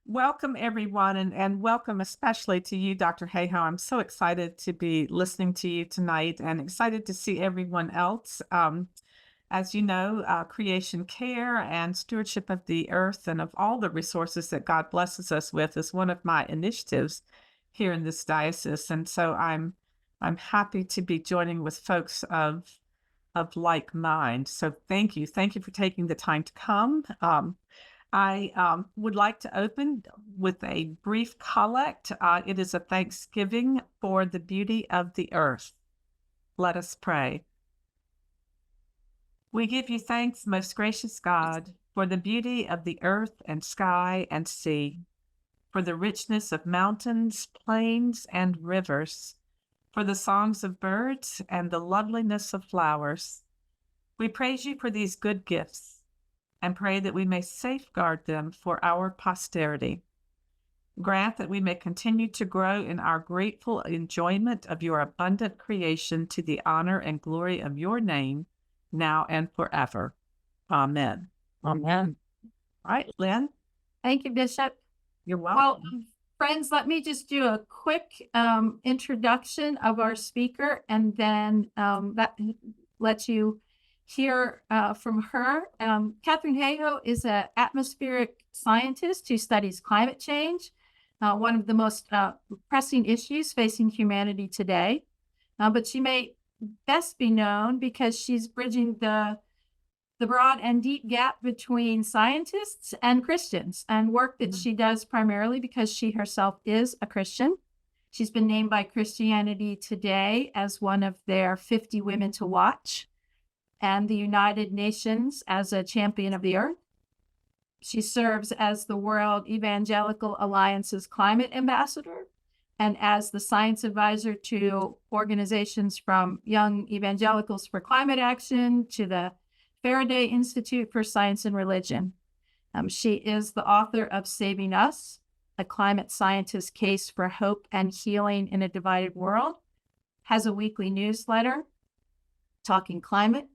Welcome, everyone, and welcome especially to you, Dr. Hayhoe. I'm so excited to be listening to you tonight and excited to see everyone else. As you know, creation care and stewardship of the earth and of all the resources that God blesses us with is one of my initiatives here in this diocese. And so I'm happy to be joining with folks of like mind. So thank you. Thank you for taking the time to come. I would like to open with a brief collect. It is a thanksgiving for the beauty of the earth. Let us pray. We give you thanks, most gracious God, for the beauty of the earth and sky and sea, for the richness of mountains, plains, and rivers, for the songs of birds and the loveliness of flowers. We praise you for these good gifts and pray that we may safeguard them for our posterity. Grant that we may continue to grow in our grateful enjoyment of your abundant creation to the honor and glory of your name, now and forever. Amen. Amen. All right, Lynn. Thank you, Bishop. You're Well, welcome. friends, let me just do a quick introduction of our speaker, and then that lets you hear from her. Katharine Hayhoe is an atmospheric scientist who studies climate change, one of the most pressing issues facing humanity today. But she may best be known because she's bridging the broad and deep gap between scientists and Christians, and work that she does primarily because she herself is a Christian. She's been named by Christianity Today as one of their 50 women to watch, and the United Nations as a champion of the earth. She serves as the World Evangelical Alliance's climate ambassador and as the science advisor to organizations from Young Evangelicals for Climate Action to the Faraday Institute for Science and Religion. She is the author of Saving Us, a climate scientist's case for hope and healing in a divided world, has a weekly newsletter, Talking Climate,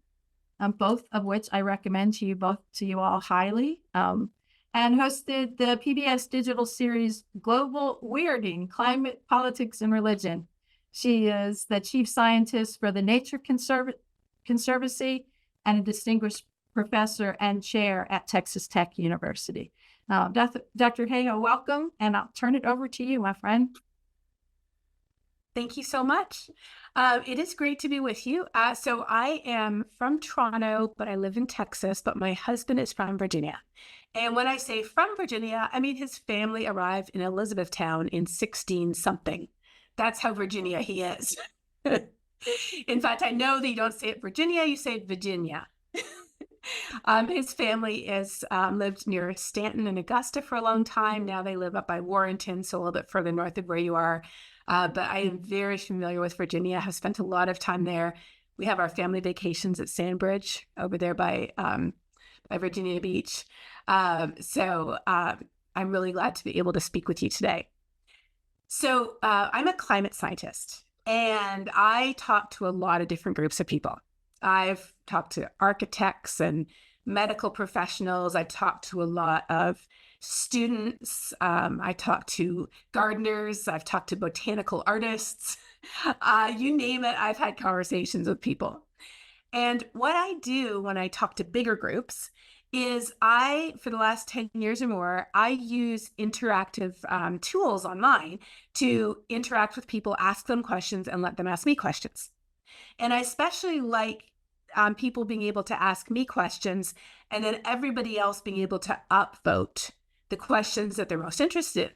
both of which I recommend to you all highly, and hosted the PBS digital series Global Weirding, Climate, Politics, and Religion. She is the chief scientist for the Nature Conservancy and a distinguished professor and chair at Texas Tech University. Dr. Hayhoe, welcome, and I'll turn it over to you, my friend. Thank you so much. It is great to be with you. So I am from Toronto, but I live in Texas, but my husband is from Virginia. And when I say from Virginia, I mean his family arrived in Elizabethtown in 16-something. That's how Virginia he is. In fact, I know that you don't say it Virginia, you say Virginia. His family is lived near Stanton and Augusta for a long time. Now they live up by Warrenton, so a little bit further north of where you are. But I am very familiar with Virginia. I have spent a lot of time there. We have our family vacations at Sandbridge over there by Virginia Beach. So I'm really glad to be able to speak with you today. So I'm a climate scientist, and I talk to a lot of different groups of people. I've talked to architects and medical professionals. I've talked to a lot of students. I talk to gardeners. I've talked to botanical artists. You name it, I've had conversations with people. And what I do when I talk to bigger groups is for the last 10 years or more, I use interactive tools online to interact with people, ask them questions, and let them ask me questions. And I especially like people being able to ask me questions and then everybody else being able to upvote the questions that they're most interested in.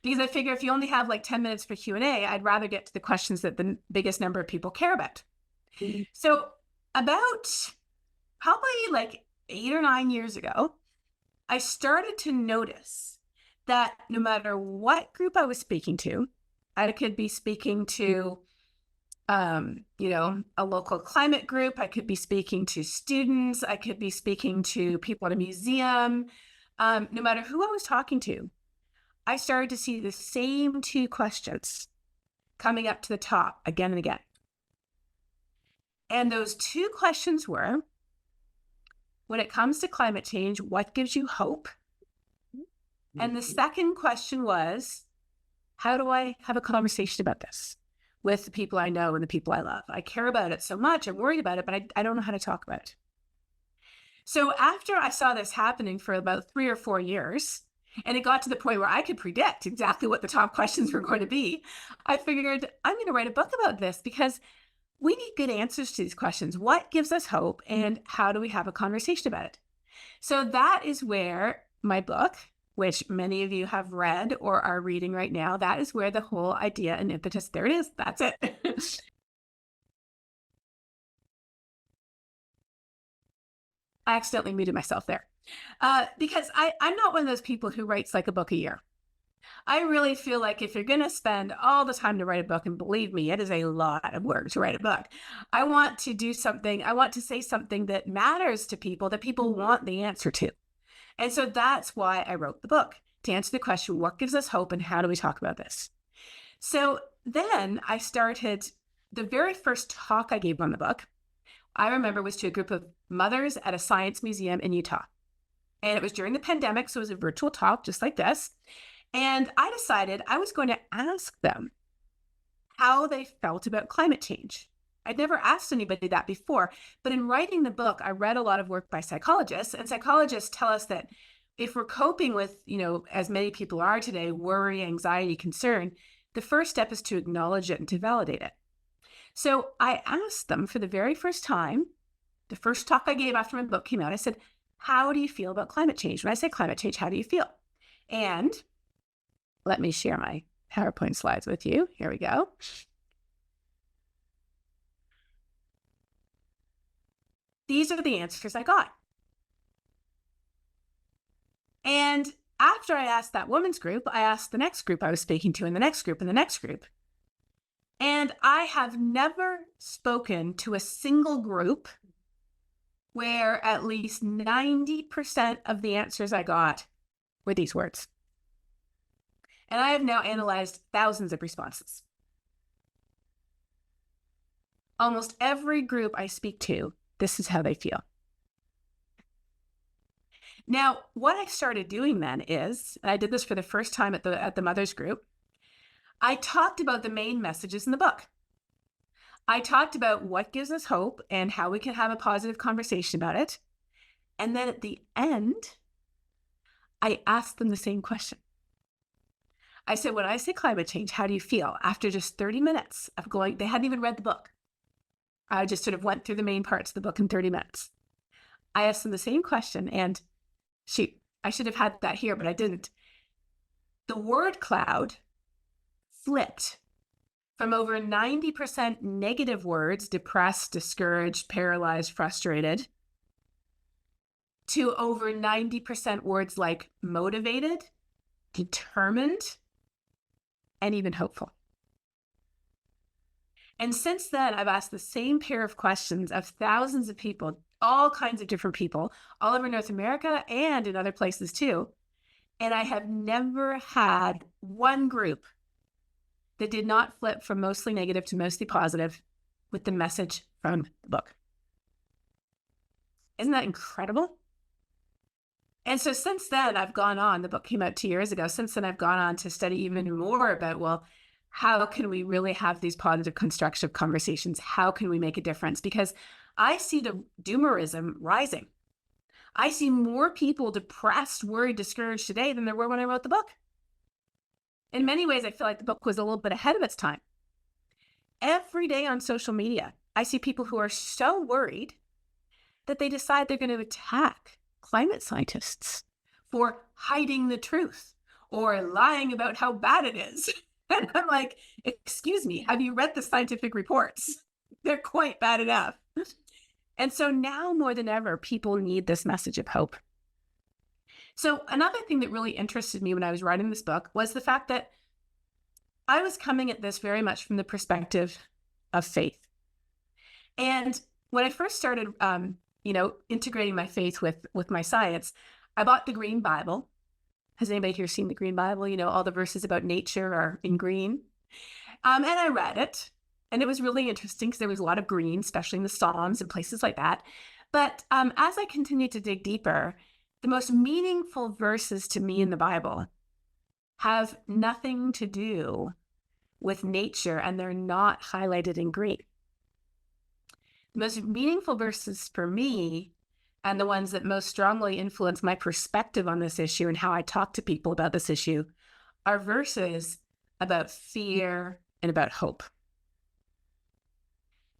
Because I figure if you only have like 10 minutes for Q&A, I'd rather get to the questions that the biggest number of people care about. Mm-hmm. So about probably like 8 or 9 years ago, I started to notice that no matter what group I was speaking to, I could be speaking to a local climate group. I could be speaking to students. I could be speaking to people at a museum. No matter who I was talking to, I started to see the same 2 questions coming up to the top again and again. And those 2 questions were, when it comes to climate change, what gives you hope? And the second question was, how do I have a conversation about this with the people I know and the people I love? I care about it so much. I'm worried about it, but I don't know how to talk about it. So after I saw this happening for about 3 or 4 years, and it got to the point where I could predict exactly what the top questions were going to be, I figured I'm going to write a book about this because we need good answers to these questions. What gives us hope, and how do we have a conversation about it? So that is where my book, which many of you have read or are reading right now, that is where the whole idea and impetus, there it is, that's it. I accidentally muted myself there because I'm not one of those people who writes like a book a year. I really feel like if you're going to spend all the time to write a book, and believe me, it is a lot of work to write a book, I want to do something, I want to say something that matters to people, that people want the answer to. And so that's why I wrote the book, to answer the question, what gives us hope and how do we talk about this? So then I started, the very first talk I gave on the book, I remember, was to a group of mothers at a science museum in Utah. And it was during the pandemic, so it was a virtual talk just like this. And I decided I was going to ask them how they felt about climate change. I'd never asked anybody that before, but in writing the book, I read a lot of work by psychologists, and psychologists tell us that if we're coping with, as many people are today, worry, anxiety, concern, the first step is to acknowledge it and to validate it. So I asked them for the very first time, the first talk I gave after my book came out, I said, how do you feel about climate change? When I say climate change, how do you feel? And let me share my PowerPoint slides with you. Here we go. These are the answers I got. And after I asked that women's group, I asked the next group I was speaking to, and the next group, and the next group. And I have never spoken to a single group where at least 90% of the answers I got were these words. And I have now analyzed thousands of responses. Almost every group I speak to, this is how they feel. Now, what I started doing then is, and I did this for the first time at the mothers group, I talked about the main messages in the book. I talked about what gives us hope and how we can have a positive conversation about it. And then at the end, I asked them the same question. I said, when I say climate change, how do you feel? After just 30 minutes of going, they hadn't even read the book. I just sort of went through the main parts of the book in 30 minutes. I asked them the same question, and shoot, I should have had that here, but I didn't. The word cloud flipped from over 90% negative words, depressed, discouraged, paralyzed, frustrated, to over 90% words like motivated, determined, and even hopeful. And since then, I've asked the same pair of questions of thousands of people, all kinds of different people, all over North America and in other places too. And I have never had one group that did not flip from mostly negative to mostly positive with the message from the book. Isn't that incredible? And so since then, I've gone on, the book came out 2 years ago. Since then, I've gone on to study even more about, well, how can we really have these positive, constructive conversations? How can we make a difference? Because I see the doomerism rising. I see more people depressed, worried, discouraged today than there were when I wrote the book. In many ways, I feel like the book was a little bit ahead of its time. Every day on social media, I see people who are so worried that they decide they're going to attack climate scientists for hiding the truth or lying about how bad it is. And I'm like, excuse me, have you read the scientific reports? They're quite bad enough. And so now more than ever, people need this message of hope. So another thing that really interested me when I was writing this book was the fact that I was coming at this very much from the perspective of faith. And when I first started, integrating my faith with my science, I bought the Green Bible. Has anybody here seen the Green Bible? All the verses about nature are in green. And I read it, and it was really interesting because there was a lot of green, especially in the Psalms and places like that. But as I continued to dig deeper, the most meaningful verses to me in the Bible have nothing to do with nature, and they're not highlighted in green. The most meaningful verses for me, and the ones that most strongly influence my perspective on this issue and how I talk to people about this issue, are verses about fear and about hope.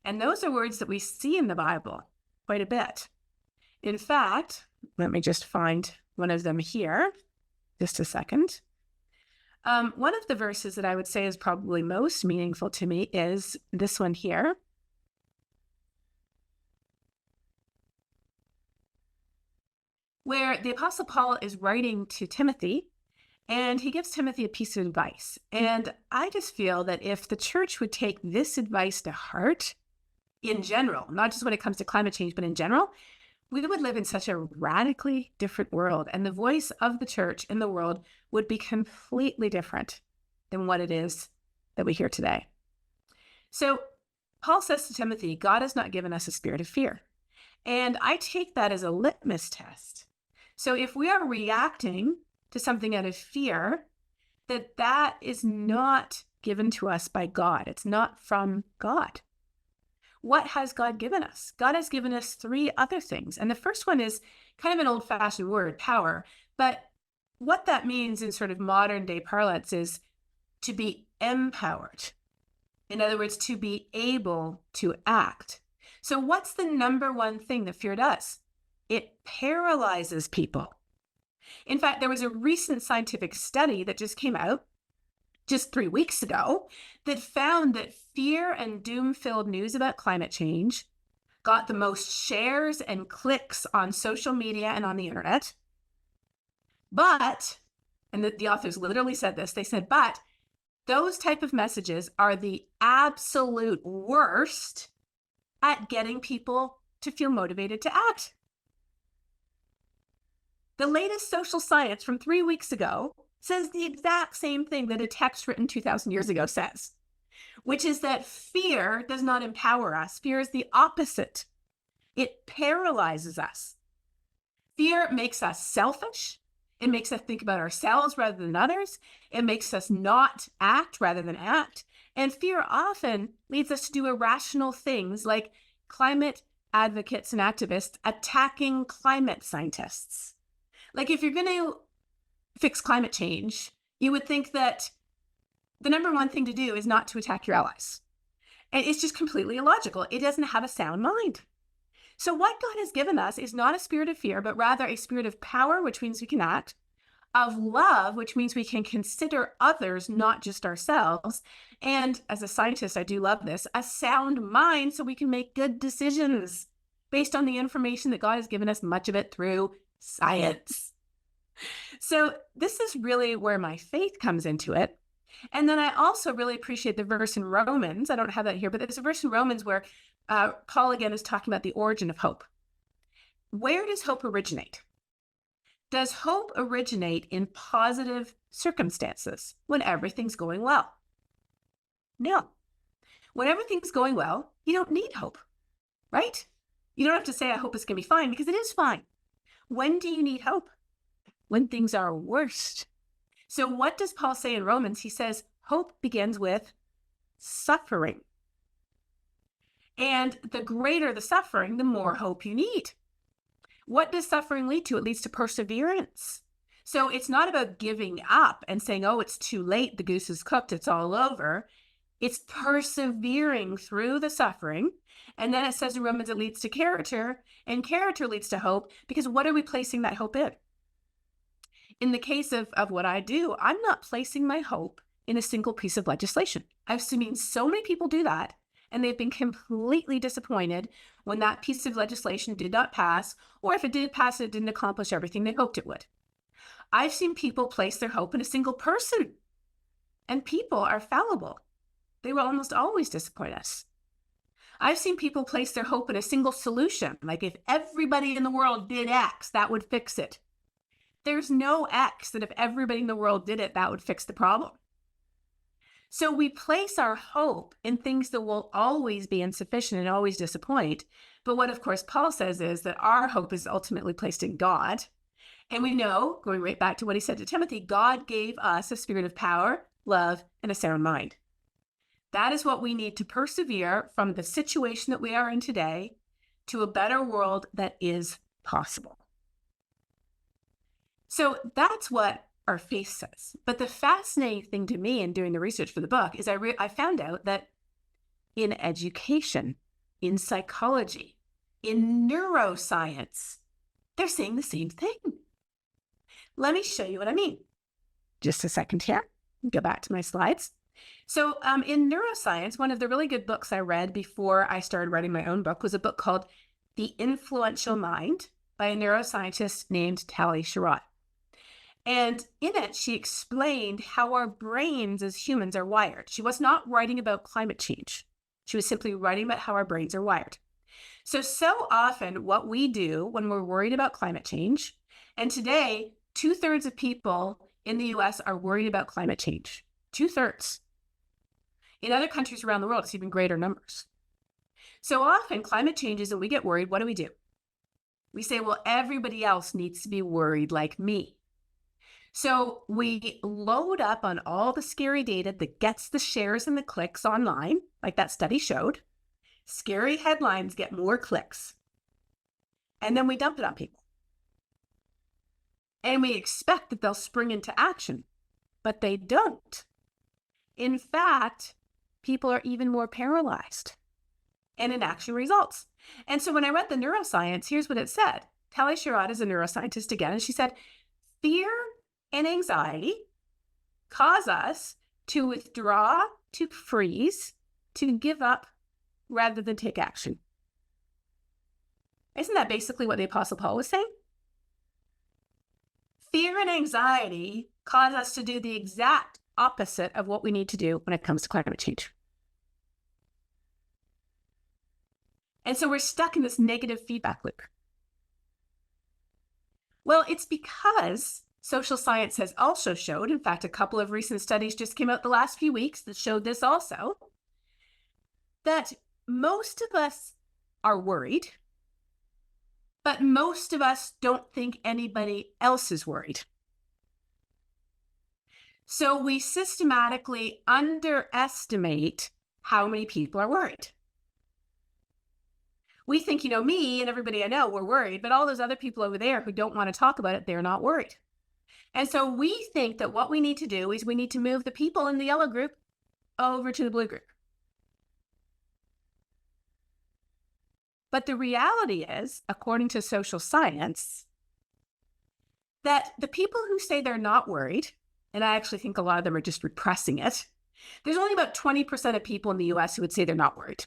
And those are words that we see in the Bible quite a bit. In fact, let me just find one of them here. Just a second. One of the verses that I would say is probably most meaningful to me is this one here. Where the Apostle Paul is writing to Timothy, and he gives Timothy a piece of advice. And I just feel that if the church would take this advice to heart, in general, not just when it comes to climate change, but in general, we would live in such a radically different world. And the voice of the church in the world would be completely different than what it is that we hear today. So Paul says to Timothy, God has not given us a spirit of fear. And I take that as a litmus test. So if we are reacting to something out of fear, that is not given to us by God. It's not from God. What has God given us? God has given us three other things. And the first one is kind of an old-fashioned word, power. But what that means in sort of modern day parlance is to be empowered. In other words, to be able to act. So what's the number one thing that fear does? It paralyzes people. In fact, there was a recent scientific study that just came out just 3 weeks ago that found that fear and doom-filled news about climate change got the most shares and clicks on social media and on the internet. But, and the authors literally said this, they said, but those type of messages are the absolute worst at getting people to feel motivated to act. The latest social science from 3 weeks ago says the exact same thing that a text written 2,000 years ago says, which is that fear does not empower us. Fear is the opposite. It paralyzes us. Fear makes us selfish. It makes us think about ourselves rather than others. It makes us not act rather than act. And fear often leads us to do irrational things like climate advocates and activists attacking climate scientists. Like if you're going to fix climate change, you would think that the number one thing to do is not to attack your allies. And it's just completely illogical. It doesn't have a sound mind. So what God has given us is not a spirit of fear, but rather a spirit of power, which means we can act, of love, which means we can consider others, not just ourselves. And as a scientist, I do love this, a sound mind so we can make good decisions based on the information that God has given us, much of it through science. So this is really where my faith comes into it. And then I also really appreciate the verse in Romans. I don't have that here, but there's a verse in Romans where Paul again is talking about the origin of hope. Where does hope originate? Does hope originate in positive circumstances when everything's going well? No. When everything's going well, you don't need hope, right? You don't have to say, I hope it's going to be fine, because it is fine. When do you need hope? When things are worst. So what does Paul say in Romans? He says, hope begins with suffering. And the greater the suffering, the more hope you need. What does suffering lead to? It leads to perseverance. So it's not about giving up and saying, oh, it's too late, the goose is cooked, it's all over. It's persevering through the suffering. And then it says in Romans, it leads to character, and character leads to hope, because what are we placing that hope in? In the case of what I do, I'm not placing my hope in a single piece of legislation. I've seen so many people do that, and they've been completely disappointed when that piece of legislation did not pass, or if it did pass, it didn't accomplish everything they hoped it would. I've seen people place their hope in a single person, and people are fallible. They will almost always disappoint us. I've seen people place their hope in a single solution, like if everybody in the world did X, that would fix it. There's no X that if everybody in the world did it, that would fix the problem. So we place our hope in things that will always be insufficient and always disappoint. But what, of course, Paul says is that our hope is ultimately placed in God. And we know, going right back to what he said to Timothy, God gave us a spirit of power, love, and a sound mind. That is what we need to persevere from the situation that we are in today to a better world that is possible. So that's what our faith says. But the fascinating thing to me in doing the research for the book is I found out that in education, in psychology, in neuroscience, they're saying the same thing. Let me show you what I mean. Just a second here. Go back to my slides. So in neuroscience, one of the really good books I read before I started writing my own book was a book called The Influential Mind by a neuroscientist named Tali Sharot. And in it, she explained how our brains as humans are wired. She was not writing about climate change. She was simply writing about how our brains are wired. So often what we do when we're worried about climate change, and today, 2/3 of people in the US are worried about climate change. 2/3. In other countries around the world, it's even greater numbers. So often climate changes and we get worried. What do? We say, well, everybody else needs to be worried like me. So we load up on all the scary data that gets the shares and the clicks online, like that study showed. Scary headlines get more clicks. And then we dump it on people. And we expect that they'll spring into action, but they don't. In fact, people are even more paralyzed, and inaction results. And so when I read the neuroscience, here's what it said. Tali Sharot is a neuroscientist again, and she said, fear and anxiety cause us to withdraw, to freeze, to give up, rather than take action. Isn't that basically what the Apostle Paul was saying? Fear and anxiety cause us to do the exact opposite of what we need to do when it comes to climate change. And so we're stuck in this negative feedback loop. Well, it's because social science has also showed, in fact, a couple of recent studies just came out the last few weeks that showed this also, that most of us are worried, but most of us don't think anybody else is worried. So we systematically underestimate how many people are worried. We think, me and everybody I know, we're worried, but all those other people over there who don't want to talk about it, they're not worried. And so we think that what we need to do is we need to move the people in the yellow group over to the blue group. But the reality is, according to social science, that the people who say they're not worried, and I actually think a lot of them are just repressing it, there's only about 20% of people in the US who would say they're not worried.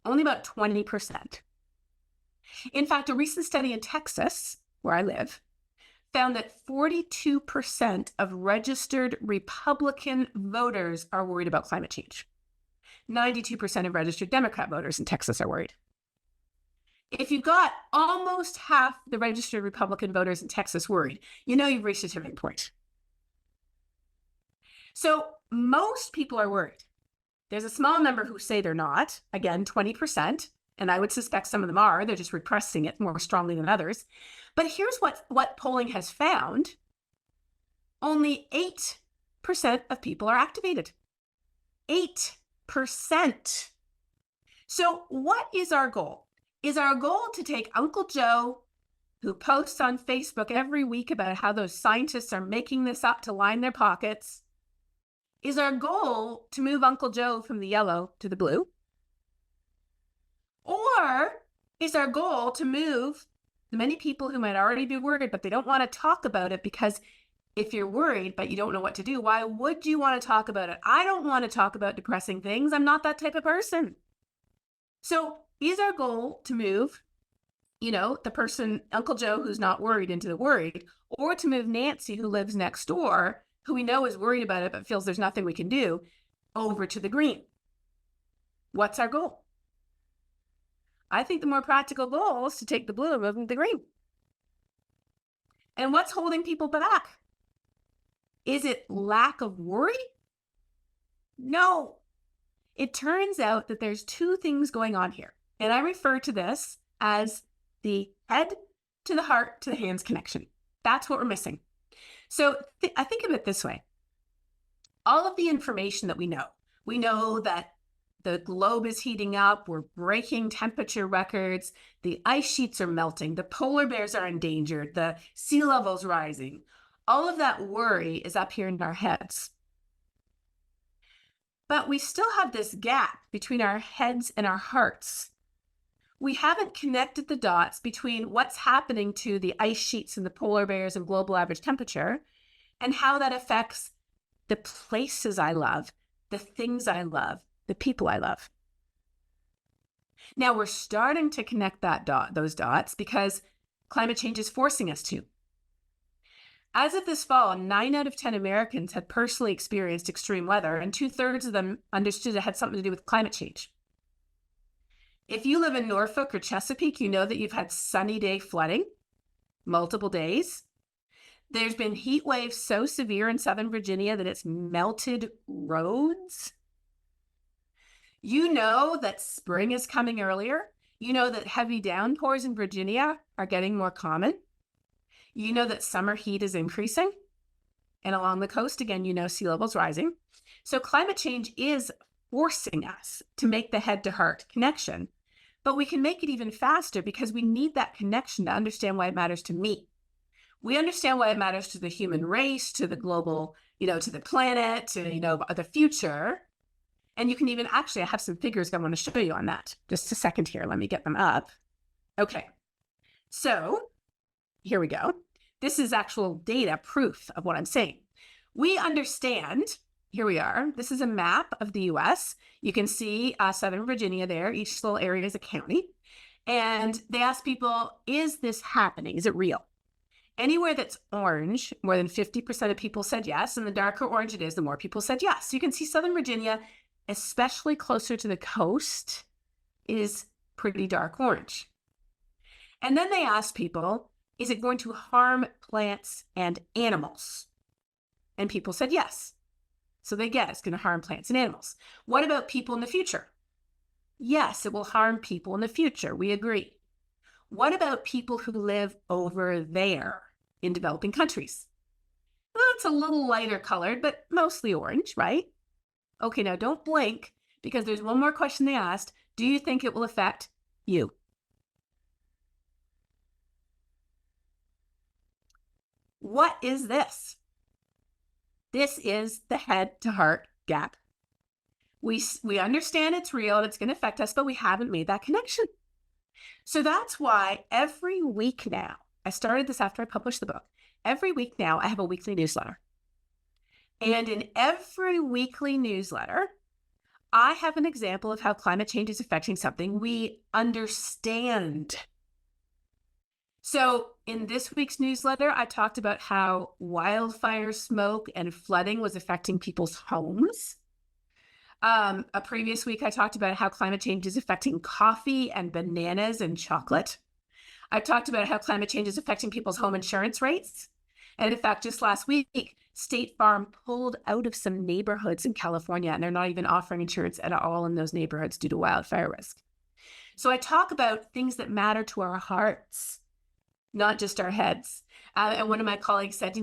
Only about 20%. In fact, a recent study in Texas, where I live, found that 42% of registered Republican voters are worried about climate change. 92% of registered Democrat voters in Texas are worried. If you've got almost half the registered Republican voters in Texas worried, you've reached a tipping point. So most people are worried. There's a small number who say they're not, again, 20%, and I would suspect some of them are. They're just repressing it more strongly than others. But here's what polling has found. Only 8% of people are activated. 8%. So what is our goal? Is our goal to take Uncle Joe, who posts on Facebook every week about how those scientists are making this up to line their pockets? Is our goal to move Uncle Joe from the yellow to the blue? Or is our goal to move the many people who might already be worried, but they don't want to talk about it? Because if you're worried, but you don't know what to do, why would you want to talk about it? I don't want to talk about depressing things. I'm not that type of person. So is our goal to move, the person, Uncle Joe, who's not worried into the worried, or to move Nancy, who lives next door, who we know is worried about it, but feels there's nothing we can do, over to the green? What's our goal? I think the more practical goal is to take the blue and move them to the green. And what's holding people back? Is it lack of worry? No. It turns out that there's two things going on here. And I refer to this as the head to the heart to the hands connection. That's what we're missing. So I think of it this way. All of the information that we know that the globe is heating up, we're breaking temperature records, the ice sheets are melting, the polar bears are endangered, the sea level's rising. All of that worry is up here in our heads. But we still have this gap between our heads and our hearts. We haven't connected the dots between what's happening to the ice sheets and the polar bears and global average temperature and how that affects the places I love, the things I love, the people I love. Now we're starting to connect those dots because climate change is forcing us to. As of this fall, 9 out of 10 Americans had personally experienced extreme weather, and 2/3 of them understood it had something to do with climate change. If you live in Norfolk or Chesapeake, you know that you've had sunny day flooding, multiple days. There's been heat waves so severe in Southern Virginia that it's melted roads. You know that spring is coming earlier. You know that heavy downpours in Virginia are getting more common. You know that summer heat is increasing. And along the coast, again, you know sea level's rising. So climate change is forcing us to make the head to heart connection. But we can make it even faster because we need that connection to understand why it matters to me. We understand why it matters to the human race, to the global, to the planet, to, the future. And you can even, actually, I have some figures I want to show you on that. Just a second here. Let me get them up. Okay. So here we go. This is actual data proof of what I'm saying. We understand, here we are. This is a map of the US. You can see Southern Virginia there. Each little area is a county. And they ask people, is this happening? Is it real? Anywhere that's orange, more than 50% of people said yes. And the darker orange it is, the more people said yes. So you can see Southern Virginia, especially closer to the coast, is pretty dark orange. And then they asked people, is it going to harm plants and animals? And people said yes. So they get it's going to harm plants and animals. What about people in the future? Yes, it will harm people in the future. We agree. What about people who live over there in developing countries? Well, it's a little lighter colored, but mostly orange, right? Okay, now don't blink because there's one more question they asked. Do you think it will affect you? What is this? This is the head to heart gap. We understand it's real and it's going to affect us, but we haven't made that connection. So that's why every week now, I started this after I published the book. Every week now, I have a weekly newsletter. And in every weekly newsletter, I have an example of how climate change is affecting something we understand. So in this week's newsletter, I talked about how wildfire smoke and flooding was affecting people's homes. A previous week, I talked about how climate change is affecting coffee and bananas and chocolate. I talked about how climate change is affecting people's home insurance rates. And in fact, just last week, State Farm pulled out of some neighborhoods in California, and they're not even offering insurance at all in those neighborhoods due to wildfire risk. So I talk about things that matter to our hearts, not just our heads. And one of my colleagues said,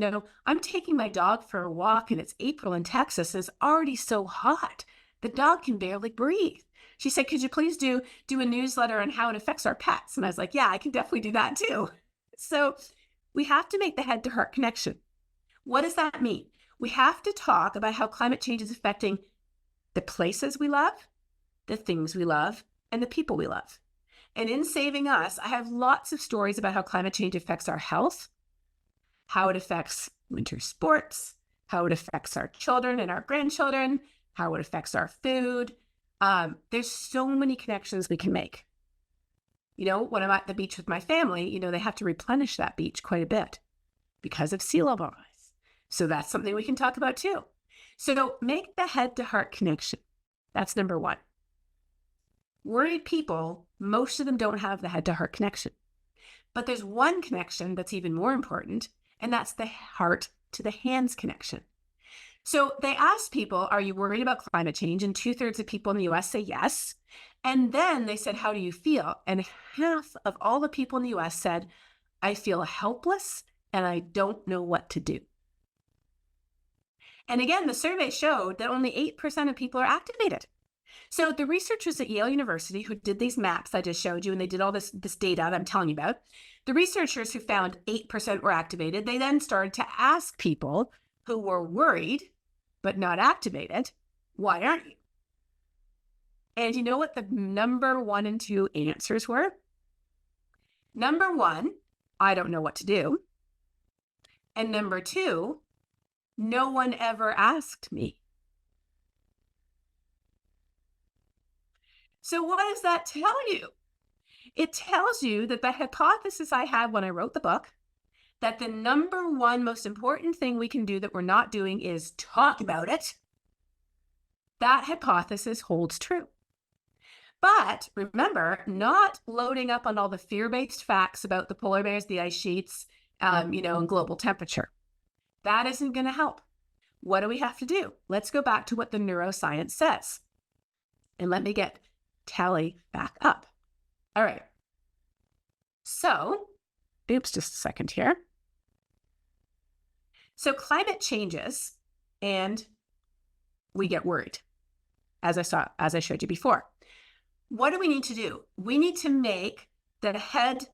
I'm taking my dog for a walk and it's April in Texas. It's already so hot. The dog can barely breathe. She said, could you please do a newsletter on how it affects our pets? And I was like, yeah, I can definitely do that too. So we have to make the head to heart connection. What does that mean? We have to talk about how climate change is affecting the places we love, the things we love, and the people we love. And in Saving Us, I have lots of stories about how climate change affects our health, how it affects winter sports, how it affects our children and our grandchildren, how it affects our food. There's so many connections we can make. When I'm at the beach with my family, they have to replenish that beach quite a bit because of sea level rise. So that's something we can talk about too. So make the head to heart connection. That's number one. Worried people, most of them don't have the head to heart connection. But there's one connection that's even more important, and that's the heart to the hands connection. So they asked people, are you worried about climate change? And 2/3 of people in the US say yes. And then they said, how do you feel? And half of all the people in the US said, I feel helpless and I don't know what to do. And again, the survey showed that only 8% of people are activated. So the researchers at Yale University who did these maps I just showed you, and they did all this data that I'm telling you about, the researchers who found 8% were activated, they then started to ask people who were worried but not activated, why aren't you? And you know what the number 1 and 2 answers were? Number 1, I don't know what to do. And number 2, no one ever asked me. So what does that tell you? It tells you that the hypothesis I had when I wrote the book, that the number 1 most important thing we can do that we're not doing is talk about it, that hypothesis holds true. But remember, not loading up on all the fear-based facts about the polar bears, the ice sheets, and global temperature. That isn't going to help. What do we have to do? Let's go back to what the neuroscience says. And let me get Tally back up. All right. So, just a second here. So climate changes and we get worried, as I showed you before. What do we need to do? We need to make the head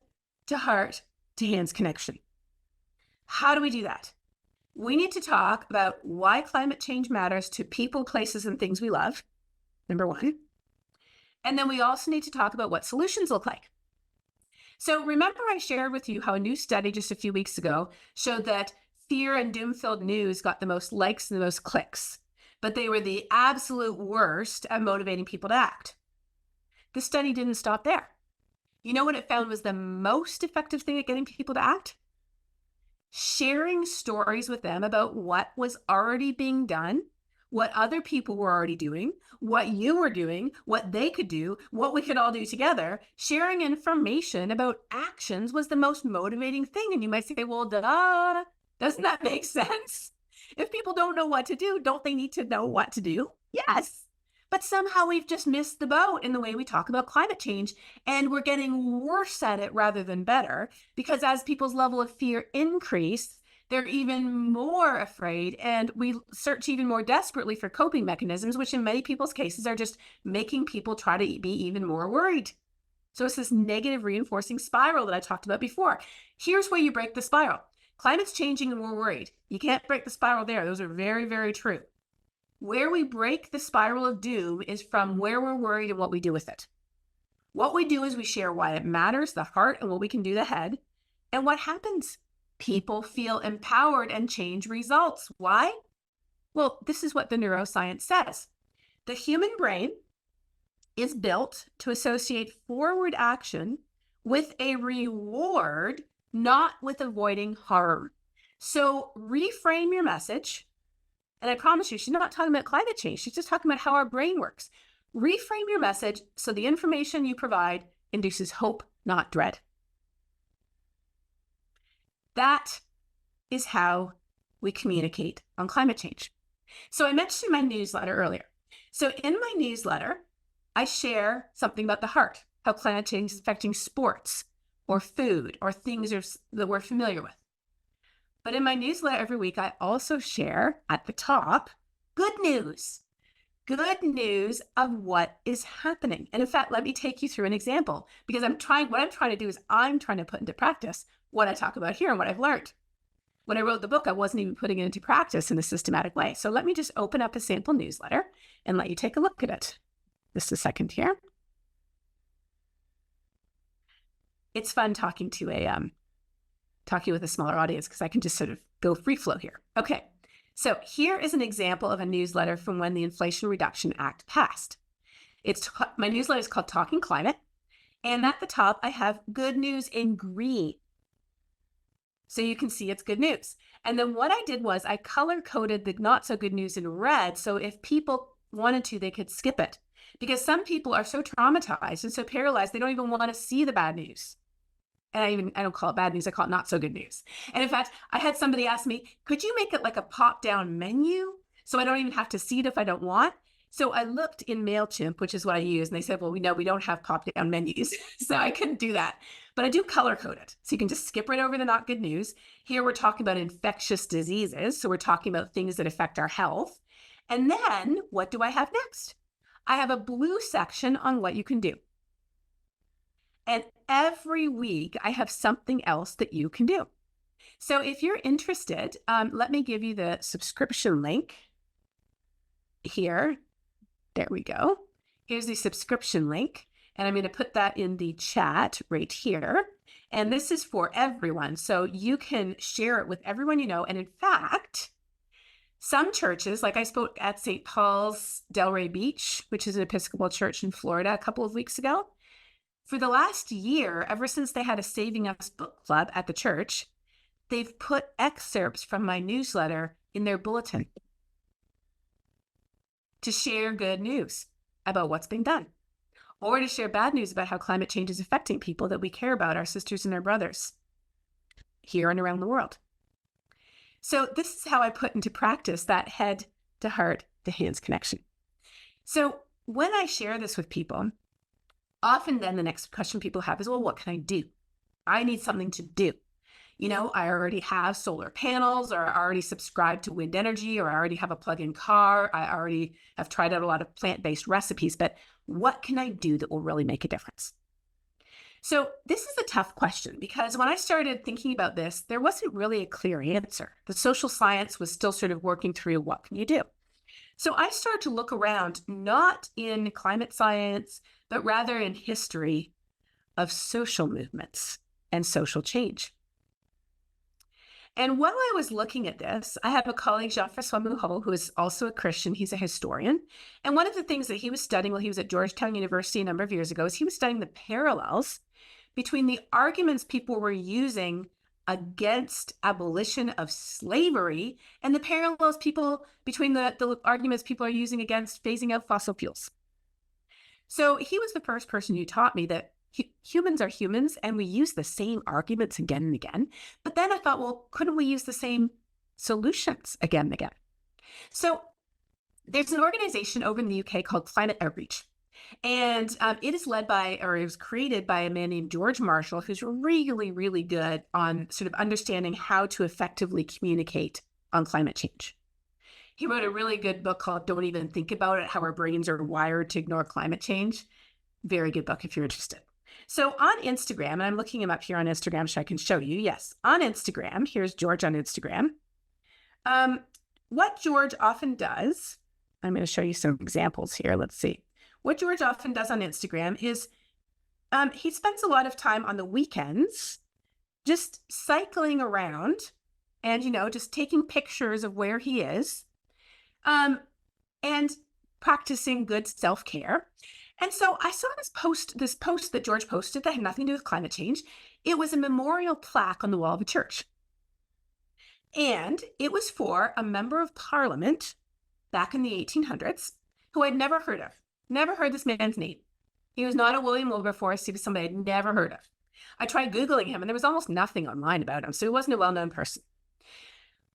to heart to hands connection. How do we do that? We need to talk about why climate change matters to people, places, and things we love, number 1. And then we also need to talk about what solutions look like. So remember I shared with you how a new study just a few weeks ago showed that fear and doom-filled news got the most likes and the most clicks, but they were the absolute worst at motivating people to act. The study didn't stop there. You know what it found was the most effective thing at getting people to act? Sharing stories with them about what was already being done, what other people were already doing, what you were doing, what they could do, what we could all do together. Sharing information about actions was the most motivating thing. And you might say, well, duh, doesn't that make sense? If people don't know what to do, don't they need to know what to do? Yes. But somehow we've just missed the boat in the way we talk about climate change, and we're getting worse at it rather than better, because as people's level of fear increase, they're even more afraid, and we search even more desperately for coping mechanisms, which in many people's cases are just making people try to be even more worried. So it's this negative reinforcing spiral that I talked about before. Here's where you break the spiral. Climate's changing and we're worried. You can't break the spiral there. Those are very, very true. Where we break the spiral of doom is from where we're worried and what we do with it. What we do is we share why it matters, the heart, and what we can do, the head. And what happens? People feel empowered and change results. Why? Well, this is what the neuroscience says. The human brain is built to associate forward action with a reward, not with avoiding harm. So reframe your message. And I promise you, she's not talking about climate change. She's just talking about how our brain works. Reframe your message so the information you provide induces hope, not dread. That is how we communicate on climate change. So I mentioned my newsletter earlier. So in my newsletter, I share something about the heart, how climate change is affecting sports or food or things that we're familiar with. But in my newsletter every week, I also share at the top good news of what is happening. And in fact, let me take you through an example, because I'm trying to put into practice what I talk about here and what I've learned. When I wrote the book, I wasn't even putting it into practice in a systematic way. So let me just open up a sample newsletter and let you take a look at it. Just a second here. It's fun talking with a smaller audience because I can just sort of go free flow here. Okay, so here is an example of a newsletter from when the Inflation Reduction Act passed. My newsletter is called Talking Climate, and at the top I have good news in green. So you can see it's good news. And then what I did was I color-coded the not so good news in red, so if people wanted to, they could skip it. Because some people are so traumatized and so paralyzed, they don't even want to see the bad news. And I don't call it bad news, I call it not so good news. And in fact, I had somebody ask me, could you make it like a pop-down menu so I don't even have to see it if I don't want? So I looked in MailChimp, which is what I use, and they said, well, we know we don't have pop-down menus. So I couldn't do that. But I do color code it. So you can just skip right over the not good news. Here we're talking about infectious diseases. So we're talking about things that affect our health. And then what do I have next? I have a blue section on what you can do. And every week I have something else that you can do. So if you're interested, let me give you the subscription link here. There we go. Here's the subscription link, and I'm going to put that in the chat right here. And this is for everyone, so you can share it with everyone you know. And in fact, some churches, like I spoke at St. Paul's Delray Beach, which is an Episcopal church in Florida a couple of weeks ago, for the last year, ever since they had a Saving Us book club at the church, they've put excerpts from my newsletter in their bulletin to share good news about what's being done, or to share bad news about how climate change is affecting people that we care about, our sisters and our brothers here and around the world. So this is how I put into practice that head to heart to hands connection. So when I share this with people, often then the next question people have is, well, what can I do? I need something to do. You know, I already have solar panels, or I already subscribe to wind energy, or I already have a plug-in car. I already have tried out a lot of plant-based recipes, but what can I do that will really make a difference? So this is a tough question, because when I started thinking about this, there wasn't really a clear answer. The social science was still sort of working through what can you do? So I started to look around, not in climate science, but rather in history of social movements and social change. And while I was looking at this, I have a colleague, Jean-François Mouhot, who is also a Christian. He's a historian. And one of the things that he was studying while he was at Georgetown University a number of years ago is he was studying the parallels between the arguments people were using against abolition of slavery and the parallels between the arguments people are using against phasing out fossil fuels. So he was the first person who taught me that humans are humans, and we use the same arguments again and again. But then I thought, well, couldn't we use the same solutions again and again? So there's an organization over in the UK called Climate Outreach. And it is led by, or it was created by a man named George Marshall, who's really, really good on sort of understanding how to effectively communicate on climate change. He wrote a really good book called Don't Even Think About It, How Our Brains Are Wired to Ignore Climate Change. Very good book if you're interested. So on Instagram, and I'm looking him up here on Instagram so I can show you. Yes, on Instagram, here's George on Instagram. What George often does, I'm going to show you some examples here. Let's see. What George often does on Instagram is he spends a lot of time on the weekends just cycling around and, you know, just taking pictures of where he is and practicing good self-care. And so I saw this post that George posted that had nothing to do with climate change. It was a memorial plaque on the wall of a church. And it was for a member of parliament back in the 1800s who I'd never heard of. Never heard this man's name. He was not a William Wilberforce. He was somebody I'd never heard of. I tried Googling him, and there was almost nothing online about him, so he wasn't a well-known person.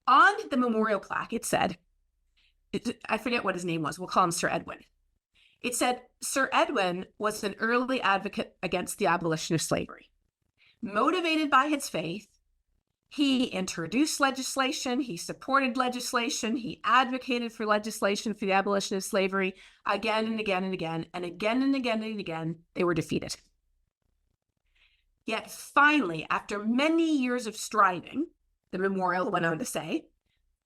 On the memorial plaque, it said, I forget what his name was. We'll call him Sir Edwin. It said, Sir Edwin was an early advocate against the abolition of slavery. Motivated by his faith, he introduced legislation, he supported legislation, he advocated for legislation for the abolition of slavery again and again and again, and again and again and again, they were defeated. Yet finally, after many years of striving, the memorial went on to say,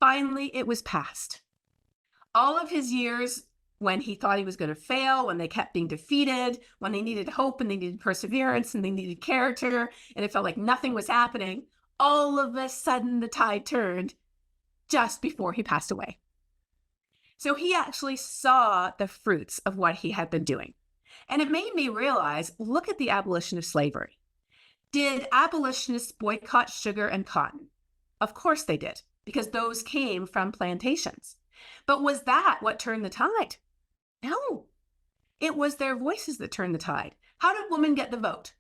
finally it was passed. All of his years when he thought he was going to fail, when they kept being defeated, when they needed hope and they needed perseverance and they needed character, and it felt like nothing was happening, all of a sudden the tide turned just before he passed away. So he actually saw the fruits of what he had been doing. And it made me realize, look at the abolition of slavery. Did abolitionists boycott sugar and cotton? Of course they did, because those came from plantations. But was that what turned the tide? No, it was their voices that turned the tide. How did women get the vote?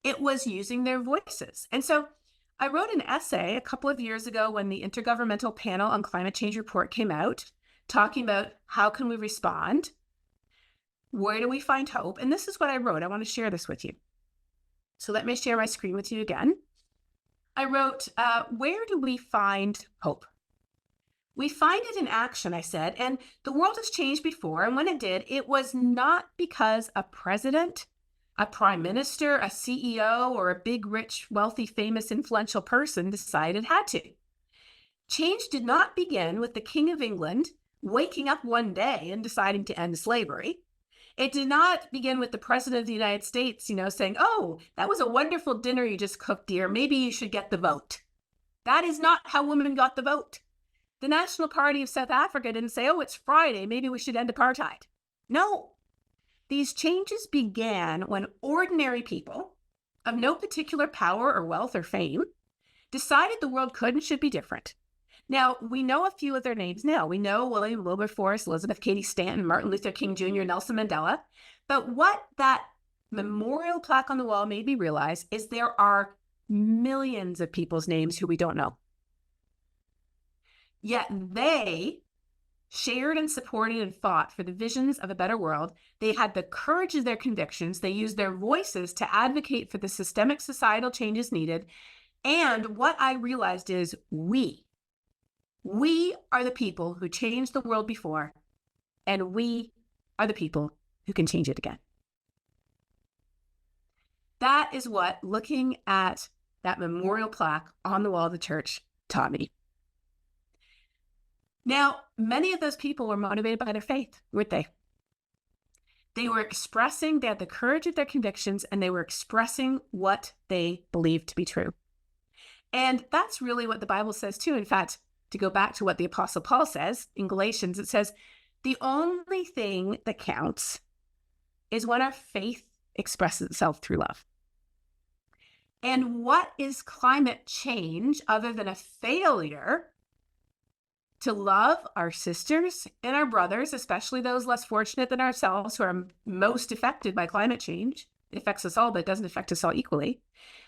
It was using their voices. And so I wrote an essay a couple of years ago when the Intergovernmental Panel on Climate Change report came out, talking about how can we respond? Where do we find hope? And this is what I wrote. I want to share this with you. So let me share my screen with you again. I wrote, where do we find hope? We find it in action, I said, and the world has changed before. And when it did, it was not because a president, a prime minister, a CEO, or a big, rich, wealthy, famous, influential person decided it had to. Change did not begin with the King of England waking up one day and deciding to end slavery. It did not begin with the President of the United States, saying, oh, that was a wonderful dinner you just cooked, dear. Maybe you should get the vote. That is not how women got the vote. The National Party of South Africa didn't say, oh, it's Friday, maybe we should end apartheid. No. These changes began when ordinary people of no particular power or wealth or fame decided the world could and should be different. Now, we know a few of their names now. We know William Wilberforce, Elizabeth Cady Stanton, Martin Luther King Jr., Nelson Mandela. But what that memorial plaque on the wall made me realize is there are millions of people's names who we don't know. Yet they shared and supported and fought for the visions of a better world. They had the courage of their convictions. They used their voices to advocate for the systemic societal changes needed. And what I realized is we are the people who changed the world before, and we are the people who can change it again. That is what looking at that memorial plaque on the wall of the church taught me. Now, many of those people were motivated by their faith, weren't they? They had the courage of their convictions, and they were expressing what they believed to be true. And that's really what the Bible says too. In fact, to go back to what the Apostle Paul says in Galatians, it says, the only thing that counts is when our faith expresses itself through love. And what is climate change other than a failure to love our sisters and our brothers, especially those less fortunate than ourselves who are most affected by climate change? It affects us all, but it doesn't affect us all equally.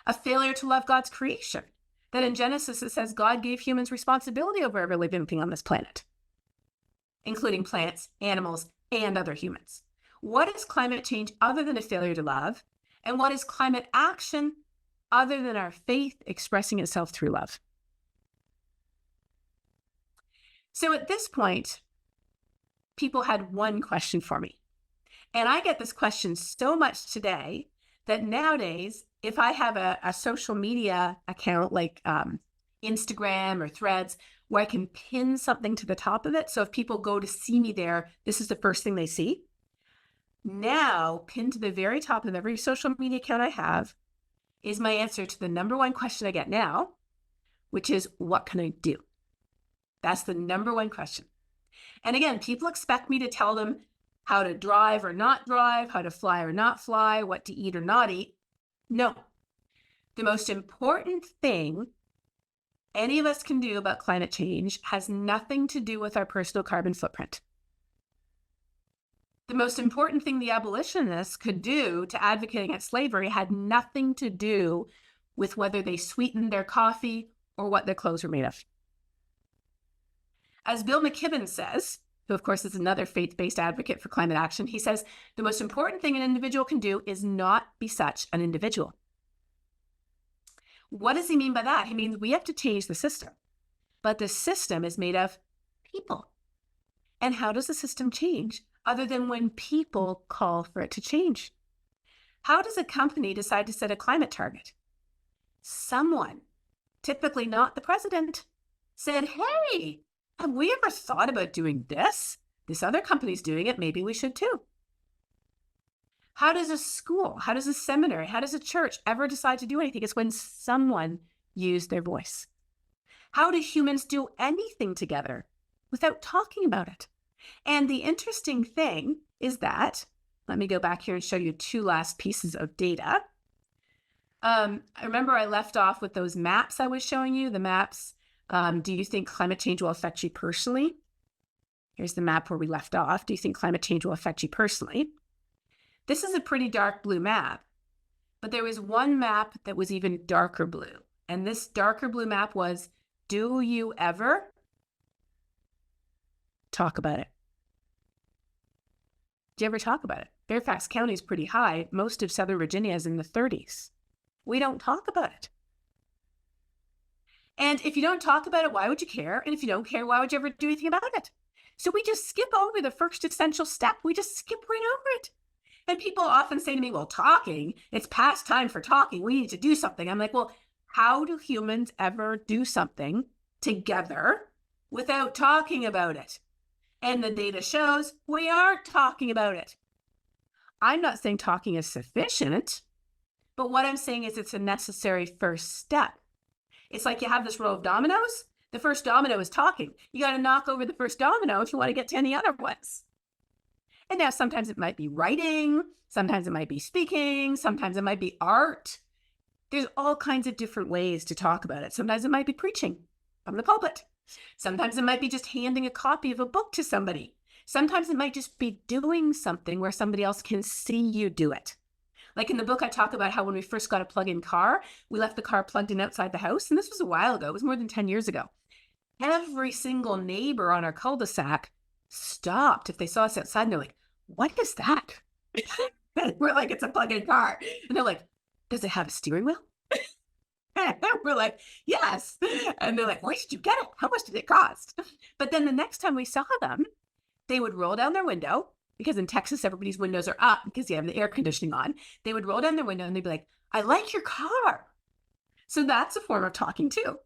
A failure to love God's creation. That in Genesis, it says God gave humans responsibility over every living thing on this planet, including plants, animals, and other humans. What is climate change other than a failure to love? And what is climate action other than our faith expressing itself through love? So at this point, people had one question for me. And I get this question so much today that nowadays, if I have a social media account like Instagram or Threads, where I can pin something to the top of it, so if people go to see me there, this is the first thing they see. Now, pinned to the very top of every social media account I have is my answer to the number one question I get now, which is, what can I do? That's the number one question. And again, people expect me to tell them how to drive or not drive, how to fly or not fly, what to eat or not eat. No. The most important thing any of us can do about climate change has nothing to do with our personal carbon footprint. The most important thing the abolitionists could do to advocate against slavery had nothing to do with whether they sweetened their coffee or what their clothes were made of. As Bill McKibben says, who of course is another faith-based advocate for climate action, he says, the most important thing an individual can do is not be such an individual. What does he mean by that? He means we have to change the system, but the system is made of people. And how does the system change other than when people call for it to change? How does a company decide to set a climate target? Someone, typically not the president, said, hey, have we ever thought about doing this? This other company's doing it. Maybe we should too. How does a school, how does a seminary, how does a church ever decide to do anything? It's when someone used their voice. How do humans do anything together without talking about it? And the interesting thing is that, let me go back here and show you two last pieces of data. I remember I left off with those maps I was showing you, the maps. Do you think climate change will affect you personally? Here's the map where we left off. Do you think climate change will affect you personally? This is a pretty dark blue map, but there was one map that was even darker blue. And this darker blue map was, do you ever? talk about it. Do you ever talk about it? Fairfax County is pretty high. Most of Southern Virginia is in the 30s. We don't talk about it. And if you don't talk about it, why would you care? And if you don't care, why would you ever do anything about it? So we just skip over the first essential step. We just skip right over it. And people often say to me, well, talking, it's past time for talking. We need to do something. I'm like, well, how do humans ever do something together without talking about it? And the data shows we aren't talking about it. I'm not saying talking is sufficient, but what I'm saying is it's a necessary first step. It's like you have this row of dominoes. The first domino is talking. You got to knock over the first domino if you want to get to any other ones. And now sometimes it might be writing, sometimes it might be speaking, sometimes it might be art. There's all kinds of different ways to talk about it. Sometimes it might be preaching from the pulpit. Sometimes it might be just handing a copy of a book to somebody. Sometimes it might just be doing something where somebody else can see you do it. Like in the book, I talk about how when we first got a plug-in car, we left the car plugged in outside the house. And this was a while ago. It was more than 10 years ago. Every single neighbor on our cul-de-sac stopped if they saw us outside and they're like, what is that? We're like, it's a plug-in car. And they're like, does it have a steering wheel? And we're like, yes. And they're like, where did you get it? How much did it cost? But then the next time we saw them, they would roll down their window, because in Texas, everybody's windows are up because you have the air conditioning on. They would roll down their window and they'd be like, I like your car. So that's a form of talking too.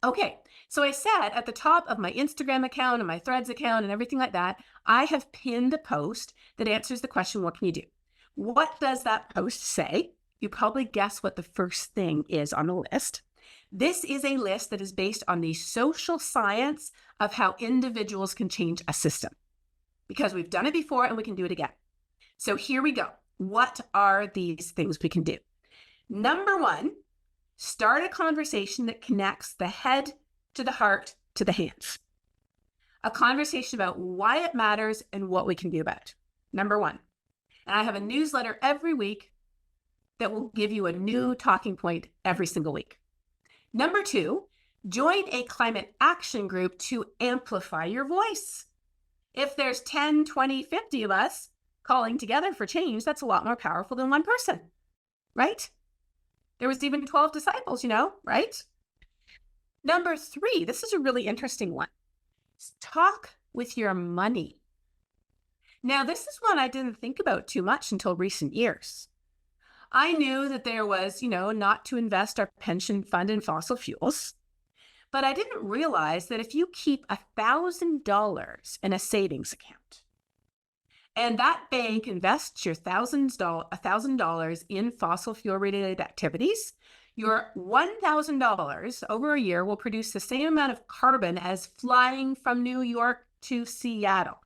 Okay, so I said at the top of my Instagram account and my Threads account and everything like that, I have pinned a post that answers the question, what can you do? What does that post say? You probably guess what the first thing is on the list. This is a list that is based on the social science of how individuals can change a system, because we've done it before and we can do it again. So here we go. What are these things we can do? Number one, start a conversation that connects the head to the heart to the hands. A conversation about why it matters and what we can do about it. Number one. And I have a newsletter every week that will give you a new talking point every single week. Number two, join a climate action group to amplify your voice. If there's 10, 20, 50 of us calling together for change, that's a lot more powerful than one person, right? There was even 12 disciples, right? Number three, this is a really interesting one. Talk with your money. Now, this is one I didn't think about too much until recent years. I knew that there was, not to invest our pension fund in fossil fuels. But I didn't realize that if you keep $1,000 in a savings account and that bank invests your $1,000 in fossil fuel related activities, your $1,000 over a year will produce the same amount of carbon as flying from New York to Seattle.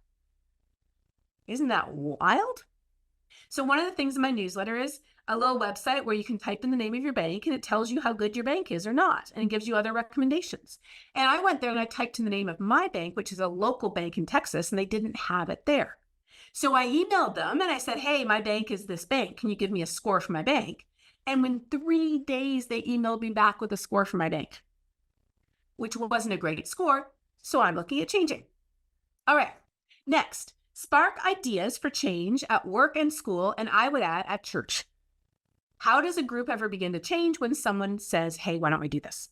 Isn't that wild? So one of the things in my newsletter is a little website where you can type in the name of your bank and it tells you how good your bank is or not, and it gives you other recommendations. And I went there and I typed in the name of my bank, which is a local bank in Texas, and they didn't have it there. So I emailed them and I said, hey, my bank is this bank. Can you give me a score for my bank? And in 3 days, they emailed me back with a score for my bank, which wasn't a great score. So I'm looking at changing. All right, next, spark ideas for change at work and school, and I would add at church. How does a group ever begin to change when someone says, hey, why don't we do this?